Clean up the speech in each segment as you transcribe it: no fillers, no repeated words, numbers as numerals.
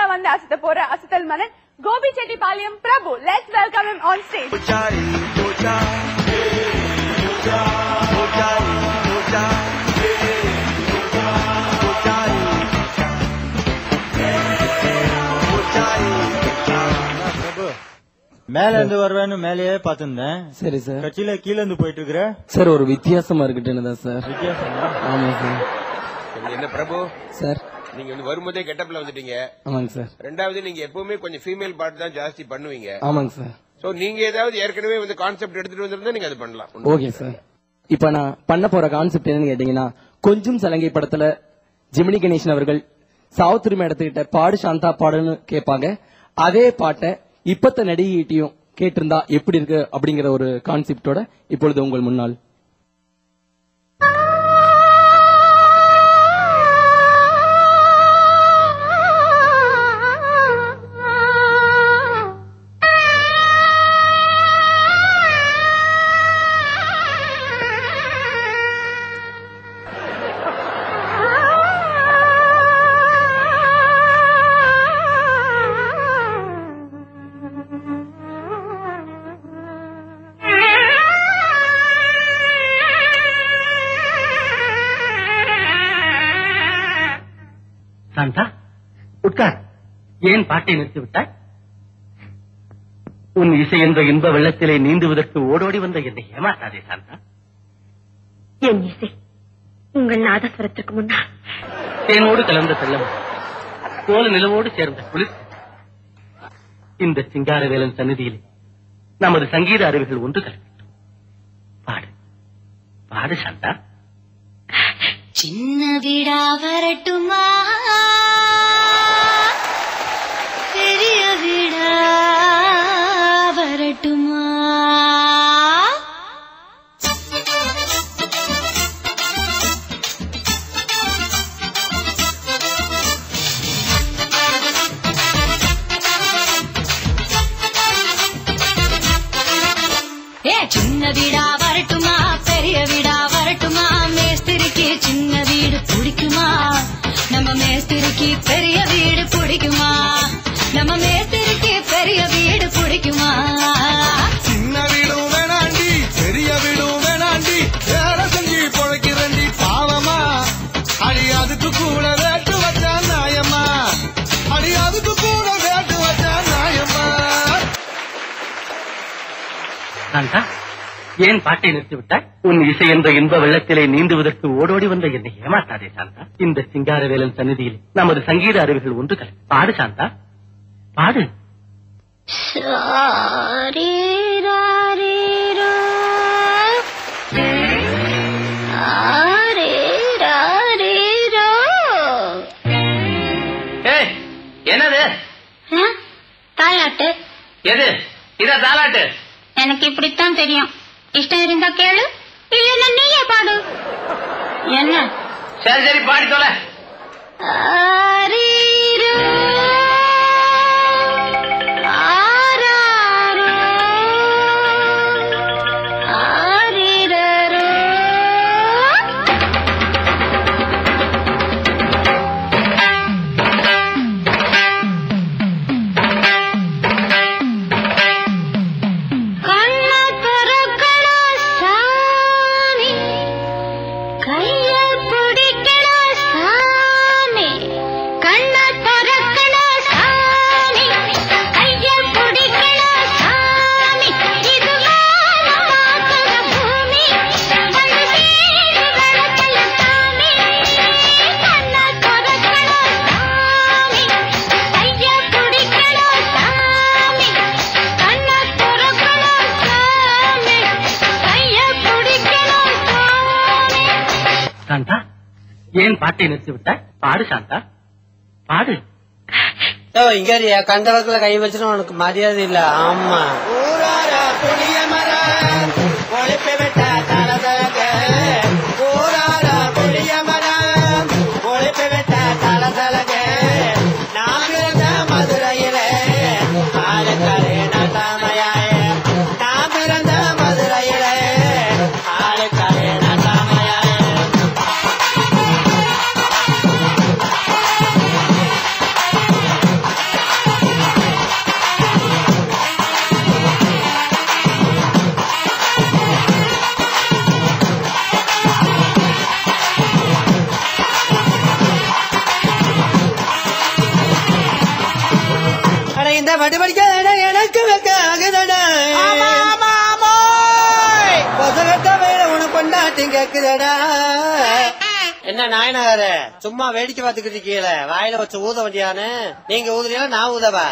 தான் வந்து அசத்த போற அசத்தல் மன்னன் கோபிச்செட்டிப்பாளையம் பிரபு. Let's welcome him on stage. மேல இருந்து வருவேன்னு மேலேயே பாத்துருந்தேன். சரி சார். கட்சியில கீழ இருந்து போயிட்டு இருக்கிற சார் ஒரு வித்தியாசமா இருக்கட்டுன்னு சார். வித்தியாசமா? ஆமா சார். என்ன பிரபு சார் நீங்க வந்து வரும்போதே கெட்டப்ல வந்துட்டீங்க. ஆமாங்க சார். ரெண்டாவது நீங்க எப்பவுமே கொஞ்சம் ஃபீமேல் பார்ட் தான் ஜாஸ்தி பண்ணுவீங்க. ஆமாங்க சார். சோ நீங்க ஏதாவது ஏற்கனவே வந்து கான்செப்ட் எடுத்துட்டு வந்திருந்தா நீங்க அது பண்ணலாம். Okay sir. இப்ப நான் பண்ண போற கான்செப்ட் என்னன்னு கேட்டீங்கன்னா, கொஞ்சம் சலங்கை படத்துல ஜெமினி கணேசன் அவர்கள் சாவுத்திரி மேடத்துக்கிட்ட பாடு சாந்தா பாடுன்னு கேட்பாங்க. அதே பாட்டை இப்பத்த நடிகையிட்டையும் கேட்டிருந்தா எப்படி இருக்கு அப்படிங்கிற ஒரு கான்செப்டோட இப்பொழுது உங்கள் முன்னால் சாந்தா உட்கார். ஏன் பாட்டை நிறுத்திவிட்டாய்? உன் இசை என்ற இன்ப வெள்ளத்திலே நீந்துவதற்கு ஓடோடி வந்த என்னை ஏமாற்றாதே சாந்தா. என் இசை உங்கள் நாதஸ்வரத்திற்கு முன்னால் தேனோடு கலந்த செல்லம் கோல நிலவோடு சேர்ந்த குளிர். இந்த சிங்காரவேலன் சந்நிதியிலே நமது சங்கீத அறிவுகள் ஒன்று கலக்கட்டும். பாடு பாடு சாந்தா. சின்ன வீடா வரட்டுமா, பெரிய வீடா வரட்டுமா, சின்ன வீடா வரட்டுமா, பெரிய வீடா வரட்டுமா, மேஸ்திரிக்கு சின்ன வீடு பிடிக்குமா, நம்ம மேஸ்திரிக்கு பெரிய வீடு பிடிக்குமா, நம்ம மேஸ்திரிக்கு பெரிய வீடு பிடிக்குமா. சின்ன வீடும் வேணாண்டி பெரிய வீடும் வேணாண்டி, வேலை செஞ்சு பொழைக்கிறண்டி பாவமா, அடி அதுக்கு கூட வேட்டு வச்சா நாயம்மா, அடி அதுக்கு கூட வேட்டு வச்சா நாயம்மா. சாந்தா ஏன் பாட்டை நிறுத்திவிட்டாய்? உன் இசை என்ற இன்ப வெள்ளத்திலே நீந்துவதற்கு ஓடோடி வந்த என்னை ஏமாற்றாதே சாந்தா. இந்த சிங்காரவேலன் சந்நிதியில் நமது சங்கீத அறிவுகள் ஒன்று கலை. பாடு சாந்தா பாடு. என்னது தாலாட்டு? எது இத தாலாட்டு? எனக்கு இப்படித்தான் தெரியும். இஷ்டம் இருந்தா கேளு, இல்லைன்னா நீயே பாடு. என்ன? சரி சரி பாடி தொலை. சாந்தா ஏன் பாட்டை நிறுத்திவிட்டாய்? பாடு சாந்தா பாடு. இங்க கண்டவத்துல கை வச்சுட்டு உனக்கு மரியாதை இல்ல. ஆமா மதுரையில இந்த பாட்டு படிக்காத எனக்கு வைக்க ஆகுதடா பசங்கட்ட வேற உனக்கு கொண்டாட்டி கேக்குதடா. என்ன நாயனகாரு சும்மா வேடிக்கை பார்த்துக்கிட்டு இருக்கீங்களே, வாயில வச்சு ஊத வேண்டியானு. நீங்க ஊதுறீங்களா நான் ஊதவா?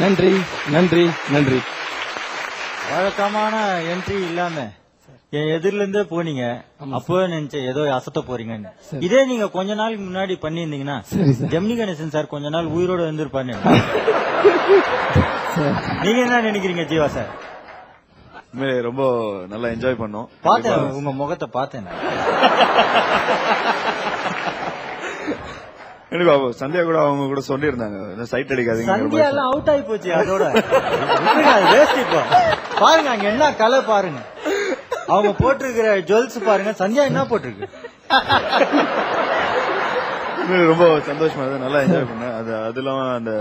நன்றி நன்றி நன்றி. வழக்கமான என்ட்ரி இல்லாம என் எதிரில இருந்தே போனீங்க. அப்போ நினைச்சேன் ஏதோ அசத்த போறீங்கன்னு. இதே நீங்க கொஞ்ச நாளுக்கு முன்னாடி பண்ணிருந்தீங்கன்னா ஜெமினி கணேசன் சார் கொஞ்ச நாள் உயிரோட இருந்திருப்பாரு. நீங்க என்ன நினைக்கிறீங்க ஜீவா சார்? ரொம்ப நல்லா என்ஜாய் பண்ணோம். பார்த்தேன் உங்க முகத்தை பார்த்தேன். எனக்கு சந்தியா கூட அவங்க கூட சொல்லியிருந்தாங்க சைட் அடிக்காதீங்க. சந்தியா எல்லாம் அவுட் ஆகி போச்சு அதோட. வேஸ்ட். இப்போ பாருங்க அங்க என்ன கலர் பாருங்க, அவங்க போட்டிருக்கிற ஜுவல்ஸ் பாருங்க, சந்தியா என்ன போட்டிருக்கு. ரொம்ப சந்தோஷமா இருந்தது, நல்லா என்ஜாய் பண்ணேன். அது இல்லாம அந்த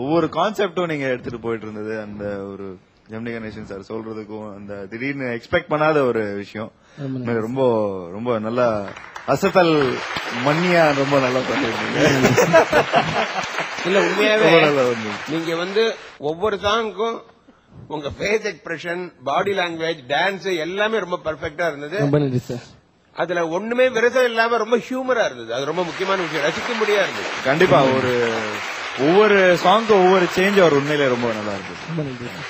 ஒவ்வொரு கான்செப்டும் நீங்க எடுத்துட்டு போயிட்டு இருந்தது. அந்த ஒரு ஜெமினி கணேசன் சார் சொல்றதுக்கும் அந்த திடீர்னு எக்ஸ்பெக்ட் பண்ணாத ஒரு விஷயம். ரொம்ப ரொம்ப நல்லா அசத்தல் மண்ணியா ரொம்ப நல்லா பண்ணிருந்தீங்க. இல்ல உண்மையாவே நீங்க ஒவ்வொரு சாங்குக்கும் உங்க face expression, body language, dance எல்லாமே ரொம்ப பெர்ஃபெக்ட்டா இருந்தது. ரொம்ப நன்றி சார். அதுல ஒண்ணுமே விரசம் இல்லாம ரொம்ப ஹியூமரா இருந்தது. அது ரொம்ப முக்கியமான விஷயம், ரசிக்க முடியா இருந்தது. கண்டிப்பா ஒவ்வொரு சாங்க்கும் ஒவ்வொரு சேஞ்ச் அவர் உண்மையிலே ரொம்ப நல்லா இருந்தது. ரொம்ப நன்றி சார்.